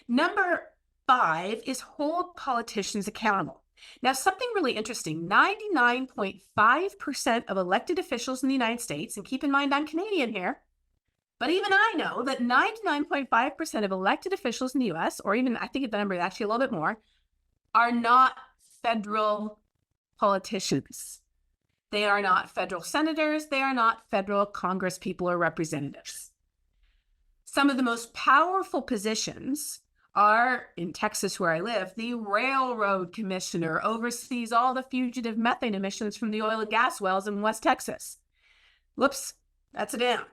Number 5 is hold politicians accountable. Now, something really interesting, 99.5% of elected officials in the United States, and keep in mind I'm Canadian here, but even I know that 99.5% of elected officials in the US, or even I think the number is actually a little bit more, are not federal politicians. They are not federal senators. They are not federal Congress people or representatives. Some of the most powerful positions are, in Texas where I live, the railroad commissioner oversees all the fugitive methane emissions from the oil and gas wells in West Texas. Whoops, that's a down.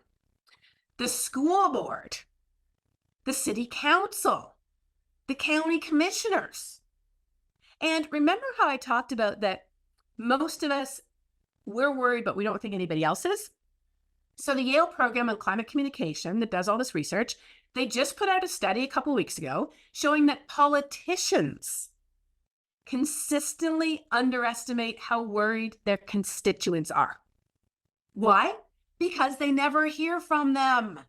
The school board, the city council, the county commissioners. And remember how I talked about that most of us, we're worried, but we don't think anybody else is? So the Yale program on climate communication that does all this research, they just put out a study a couple of weeks ago showing that politicians consistently underestimate how worried their constituents are. Why? Because they never hear from them.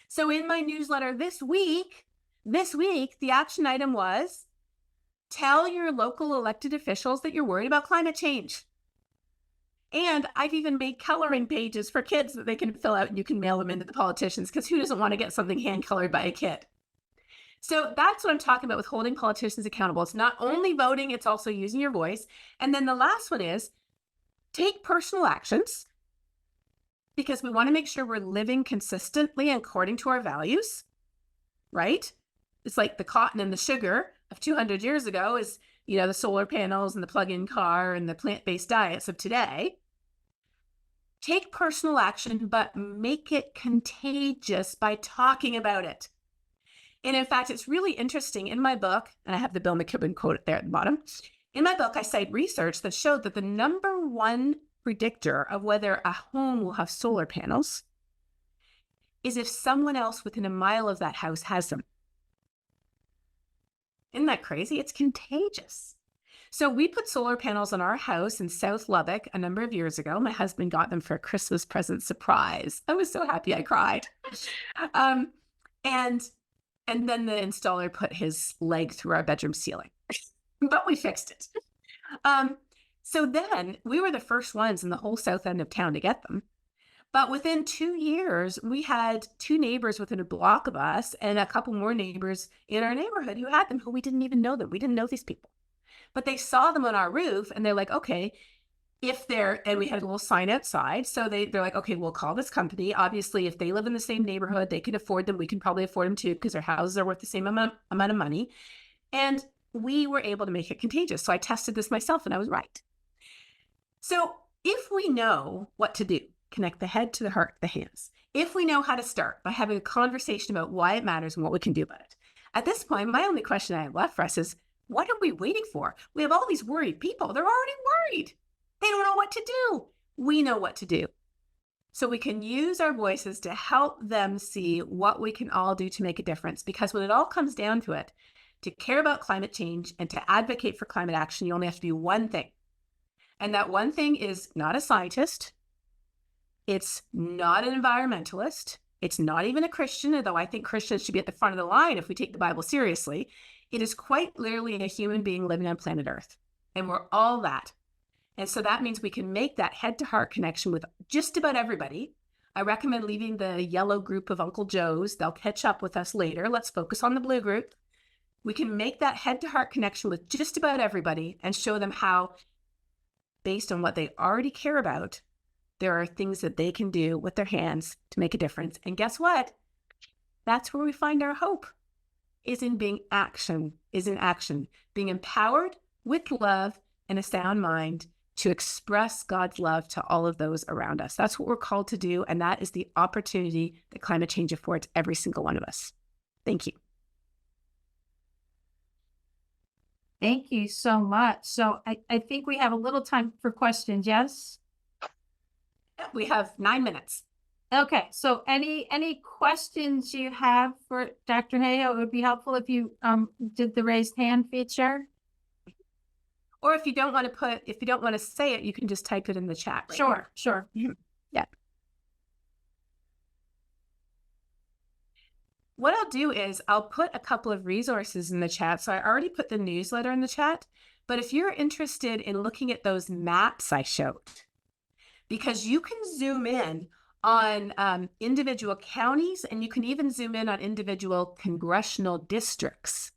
So in my newsletter this week, the action item was tell your local elected officials that you're worried about climate change. And I've even made coloring pages for kids that they can fill out and you can mail them into the politicians, because who doesn't want to get something hand colored by a kid? So that's what I'm talking about with holding politicians accountable. It's not only voting, it's also using your voice. And then the last one is take personal actions, because we want to make sure we're living consistently according to our values, right? It's like the cotton and the sugar of 200 years ago is, the solar panels and the plug-in car and the plant-based diets of today. Take personal action, but make it contagious by talking about it. And in fact, it's really interesting in my book, and I have the Bill McKibben quote there at the bottom. In my book, I cite research that showed that the number one predictor of whether a home will have solar panels is if someone else within a mile of that house has them. Isn't that crazy? It's contagious. So we put solar panels on our house in South Lubbock a number of years ago. My husband got them for a Christmas present surprise. I was so happy I cried. And then the installer put his leg through our bedroom ceiling, but we fixed it. So then we were the first ones in the whole south end of town to get them. But within 2 years, we had 2 neighbors within a block of us and a couple more neighbors in our neighborhood who had them, who we didn't even know them. We didn't know these people, but they saw them on our roof and they're like, okay, and we had a little sign outside. So they're like, okay, we'll call this company. Obviously, if they live in the same neighborhood, they can afford them. We can probably afford them too, because their houses are worth the same amount of money. And we were able to make it contagious. So I tested this myself and I was right. So if we know what to do, connect the head to the heart, the hands. If we know how to start by having a conversation about why it matters and what we can do about it. At this point, my only question I have left for us is, what are we waiting for? We have all these worried people. They're already worried. They don't know what to do. We know what to do. So we can use our voices to help them see what we can all do to make a difference. Because when it all comes down to it, to care about climate change and to advocate for climate action, you only have to do one thing. And that one thing is not a scientist. It's not an environmentalist. It's not even a Christian, although I think Christians should be at the front of the line if we take the Bible seriously. It is quite literally a human being living on planet Earth. And we're all that. And so that means we can make that head-to-heart connection with just about everybody. I recommend leaving the yellow group of Uncle Joe's. They'll catch up with us later. Let's focus on the blue group. We can make that head-to-heart connection with just about everybody and show them how, based on what they already care about, there are things that they can do with their hands to make a difference. And guess what? That's where we find our hope, is in action, being empowered with love and a sound mind to express God's love to all of those around us. That's what we're called to do. And that is the opportunity that climate change affords every single one of us. Thank you. Thank you so much. So I think we have a little time for questions. Yes? We have 9 minutes. Okay. So any questions you have for Dr. Hayhoe? It would be helpful if you did the raised hand feature. Or if you don't want to say it, you can just type it in the chat. Right Sure, here. sure. Yeah. What I'll do is I'll put a couple of resources in the chat. So I already put the newsletter in the chat, but if you're interested in looking at those maps I showed, because you can zoom in on individual counties and you can even zoom in on individual congressional districts.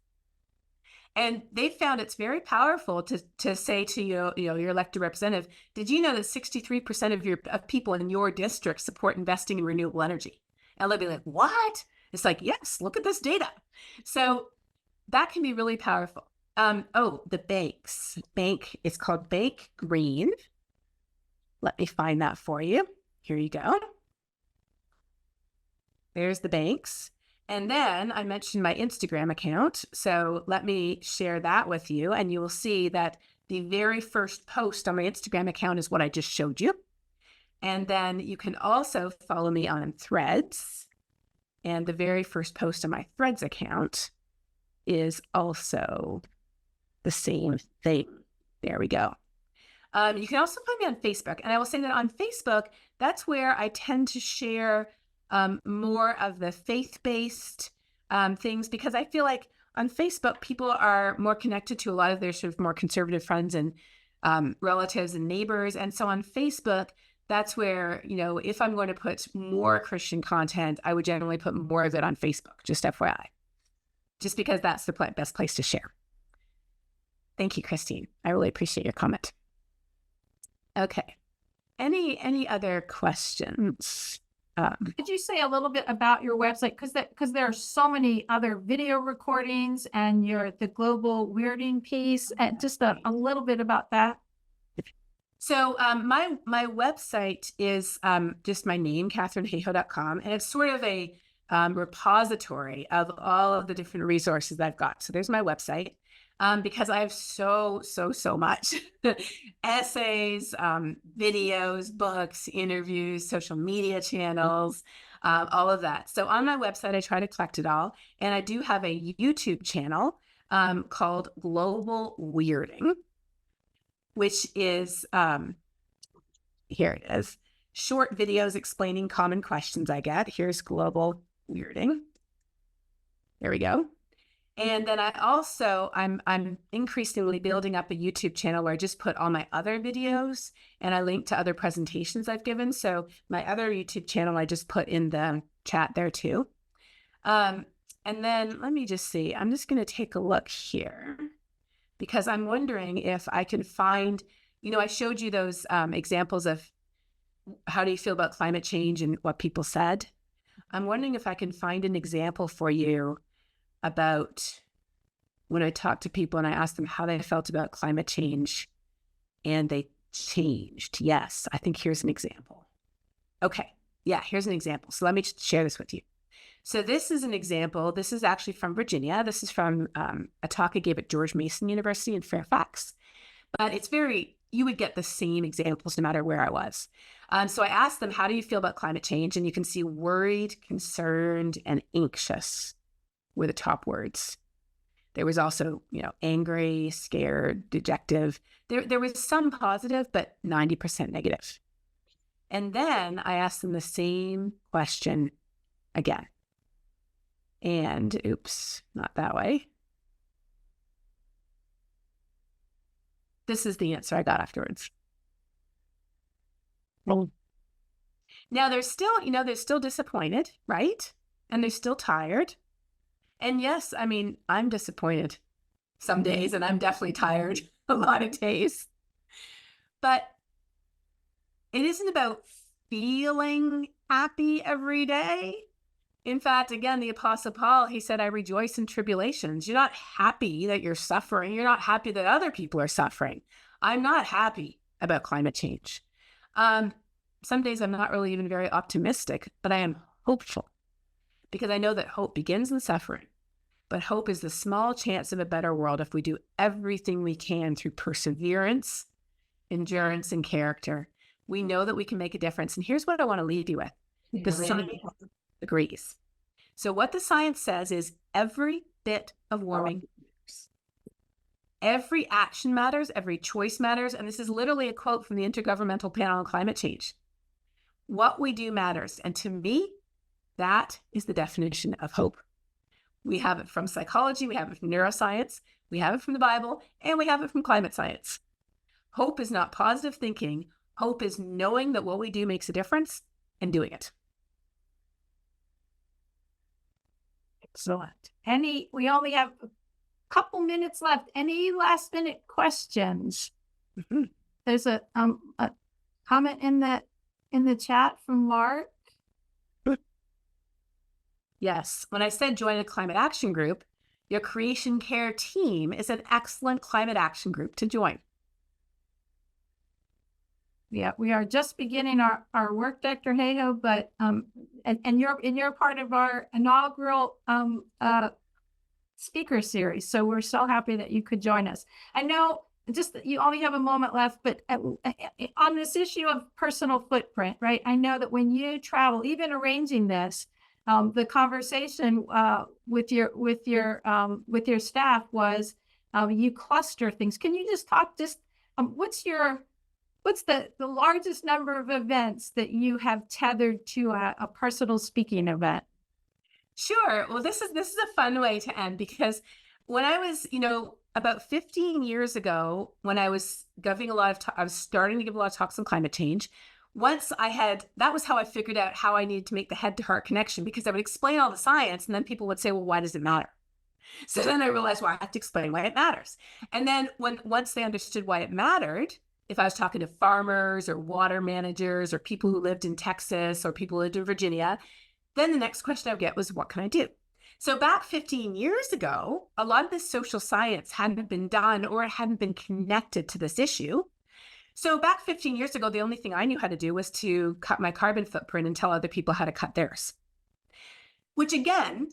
And they found it's very powerful to say to your elected representative, did you know that 63% of people in your district support investing in renewable energy? And they'll be like, what? It's like, yes, look at this data. So that can be really powerful. The banks. It's called Bank Green. Let me find that for you. Here you go. There's the banks. And then I mentioned my Instagram account. So let me share that with you. And you will see that the very first post on my Instagram account is what I just showed you. And then you can also follow me on Threads. And the very first post on my Threads account is also the same thing. There we go. You can also find me on Facebook. And I will say that on Facebook, that's where I tend to share more of the faith-based things, because I feel like on Facebook, people are more connected to a lot of their sort of more conservative friends and relatives and neighbors. And so on Facebook, that's where, you know, if I'm going to put more Christian content, I would generally put more of it on Facebook, just FYI, just because that's the best place to share. Thank you, Christine. I really appreciate your comment. Okay. Any other questions? Could you say a little bit about your website? Because there are so many other video recordings and the global weirding piece, and just a little bit about that. So my website is just my name, katharineHayhoe.com, and it's sort of a repository of all of the different resources that I've got. So there's my website. Because I have so much essays, videos, books, interviews, social media channels, all of that. So on my website, I try to collect it all. And I do have a YouTube channel called Global Weirding, which is, here it is, short videos explaining common questions I get. Here's Global Weirding. There we go. And then I also, I'm increasingly building up a YouTube channel where I just put all my other videos and I link to other presentations I've given. So my other YouTube channel, I just put in the chat there too. And then let me just see, I'm just going to take a look here because I'm wondering if I can find, you know, I showed you those examples of how do you feel about climate change and what people said. I'm wondering if I can find an example for you about when I talked to people and I asked them how they felt about climate change and they changed. Yes, I think here's an example. Okay, yeah, here's an example. So let me just share this with you. So this is an example. This is actually from Virginia. This is from a talk I gave at George Mason University in Fairfax. But it's you would get the same examples no matter where I was. So I asked them, how do you feel about climate change? And you can see worried, concerned, and anxious were the top words. There was also, you know, angry, scared, dejective. There was some positive, but 90% negative. And then I asked them the same question again. And oops, not that way. This is the answer I got afterwards. Now they're still, you know, they're still disappointed, right? And they're still tired. And yes, I mean, I'm disappointed some days, and I'm definitely tired a lot of days. But it isn't about feeling happy every day. In fact, again, the Apostle Paul, he said, I rejoice in tribulations. You're not happy that you're suffering. You're not happy that other people are suffering. I'm not happy about climate change. Some days I'm not really even very optimistic, but I am hopeful. Because I know that hope begins in suffering, but hope is the small chance of a better world if we do everything we can through perseverance, endurance, and character. We know that we can make a difference. And here's what I want to leave you with, because science agrees. So what the science says is every bit of warming matters. Every action matters, every choice matters. And this is literally a quote from the Intergovernmental Panel on Climate Change. What we do matters. And to me, that is the definition of hope. We have it from psychology, we have it from neuroscience, we have it from the Bible, and we have it from climate science. Hope is not positive thinking. Hope is knowing that what we do makes a difference and doing it. Excellent. We only have a couple minutes left. Any last minute questions? Mm-hmm. There's a comment in the chat from Mark. Yes. When I said join a climate action group, your creation care team is an excellent climate action group to join. Yeah, we are just beginning our work, Dr. Hayhoe, but and you're part of our inaugural speaker series. So we're so happy that you could join us. I know just you only have a moment left, but on this issue of personal footprint, right? I know that when you travel, even arranging this, the conversation with your staff was You cluster things. Can you just talk what's the largest number of events that you have tethered to a personal speaking event? Sure. Well, this is a fun way to end, because when I was, about 15 years ago, when I was giving I was starting to give a lot of talks on climate change. That was how I figured out how I needed to make the head to heart connection, because I would explain all the science and then people would say, well, why does it matter? So then I realized, well, I have to explain why it matters. And then once they understood why it mattered, if I was talking to farmers or water managers or people who lived in Texas or people who lived in Virginia, then the next question I would get was, what can I do? So back 15 years ago, a lot of this social science hadn't been done, or it hadn't been connected to this issue. So back 15 years ago, the only thing I knew how to do was to cut my carbon footprint and tell other people how to cut theirs. Which again,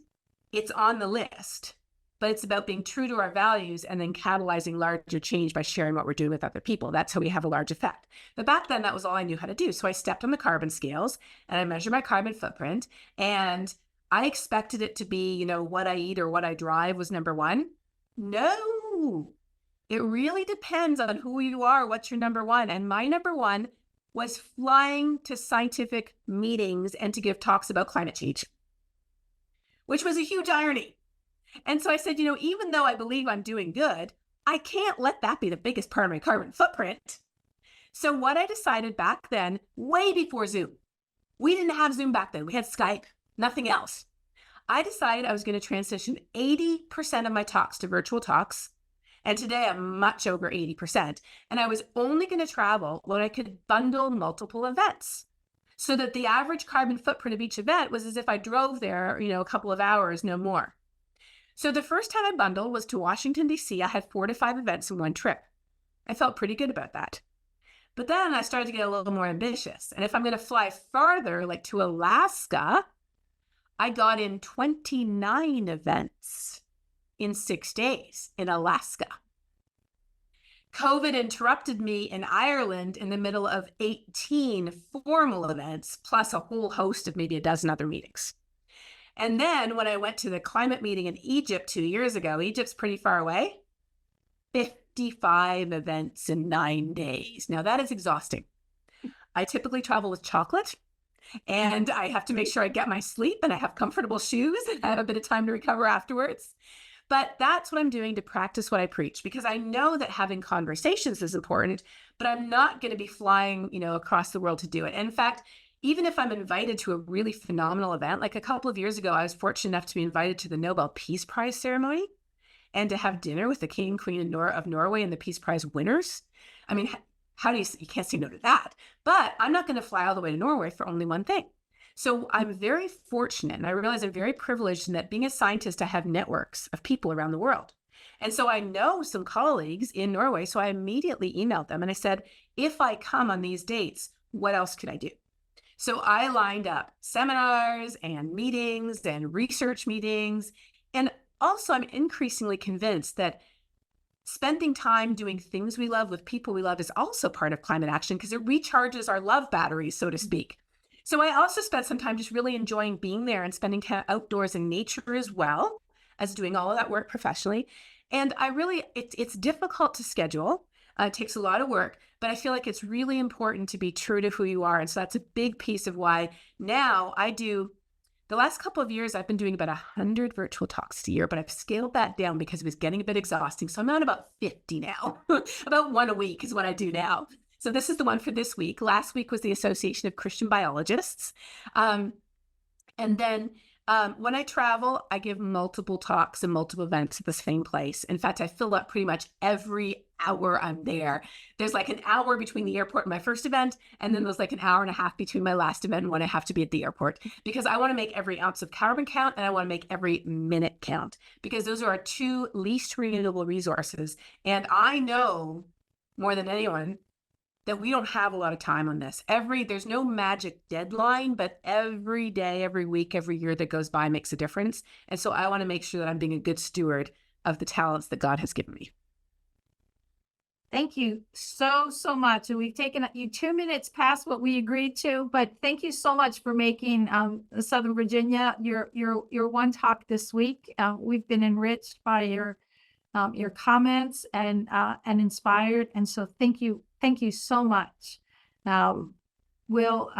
it's on the list, but it's about being true to our values and then catalyzing larger change by sharing what we're doing with other people. That's how we have a large effect. But back then, that was all I knew how to do. So I stepped on the carbon scales and I measured my carbon footprint, and I expected it to be, what I eat or what I drive was number one. No, it really depends on who you are, what's your number one. And my number one was flying to scientific meetings and to give talks about climate change, which was a huge irony. And so I said, even though I believe I'm doing good, I can't let that be the biggest part of my carbon footprint. So what I decided back then, way before Zoom, we didn't have Zoom back then. We had Skype, nothing else. I decided I was going to transition 80% of my talks to virtual talks. And today I'm much over 80%. And I was only going to travel when I could bundle multiple events, so that the average carbon footprint of each event was as if I drove there, a couple of hours, no more. So the first time I bundled was to Washington, D.C. I had 4 to 5 events in one trip. I felt pretty good about that. But then I started to get a little more ambitious. And if I'm going to fly farther, like to Alaska, I got in 29 events in 6 days in Alaska. COVID interrupted me in Ireland in the middle of 18 formal events, plus a whole host of maybe a dozen other meetings. And then when I went to the climate meeting in Egypt 2 years ago, Egypt's pretty far away, 55 events in 9 days. Now that is exhausting. I typically travel with chocolate, and I have to make sure I get my sleep and I have comfortable shoes and I have a bit of time to recover afterwards. But that's what I'm doing to practice what I preach, because I know that having conversations is important, but I'm not going to be flying, across the world to do it. And in fact, even if I'm invited to a really phenomenal event, like a couple of years ago, I was fortunate enough to be invited to the Nobel Peace Prize ceremony and to have dinner with the King and Queen of Norway and the Peace Prize winners. I mean, you can't say no to that. But I'm not going to fly all the way to Norway for only one thing. So I'm very fortunate, and I realize I'm very privileged in that being a scientist, I have networks of people around the world. And so I know some colleagues in Norway, so I immediately emailed them and I said, if I come on these dates, what else could I do? So I lined up seminars and meetings and research meetings. And also I'm increasingly convinced that spending time doing things we love with people we love is also part of climate action, because it recharges our love batteries, so to speak. So I also spent some time just really enjoying being there and spending time outdoors in nature, as well as doing all of that work professionally. And it's difficult to schedule. It takes a lot of work, but I feel like it's really important to be true to who you are. And so that's a big piece of why now the last couple of years, I've been doing about 100 virtual talks a year, but I've scaled that down because it was getting a bit exhausting. So I'm at about 50 now. About one a week is what I do now. So this is the one for this week. Last week was the Association of Christian Biologists. And then when I travel, I give multiple talks and multiple events at the same place. In fact, I fill up pretty much every hour I'm there. There's like an hour between the airport and my first event, and then there's like an hour and a half between my last event and when I have to be at the airport, because I want to make every ounce of carbon count and I want to make every minute count, because those are our 2 least renewable resources. And I know more than anyone that we don't have a lot of time on this. There's no magic deadline, but every day, every week, every year that goes by makes a difference. And so I want to make sure that I'm being a good steward of the talents that God has given me. Thank you so much. And we've taken you 2 minutes past what we agreed to, but thank you so much for making Southern Virginia your one talk this week. We've been enriched by your your comments and inspired. And so thank you so much. We'll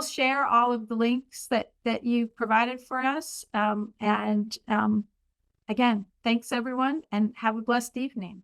share all of the links that you provided for us. Again, thanks everyone, and have a blessed evening.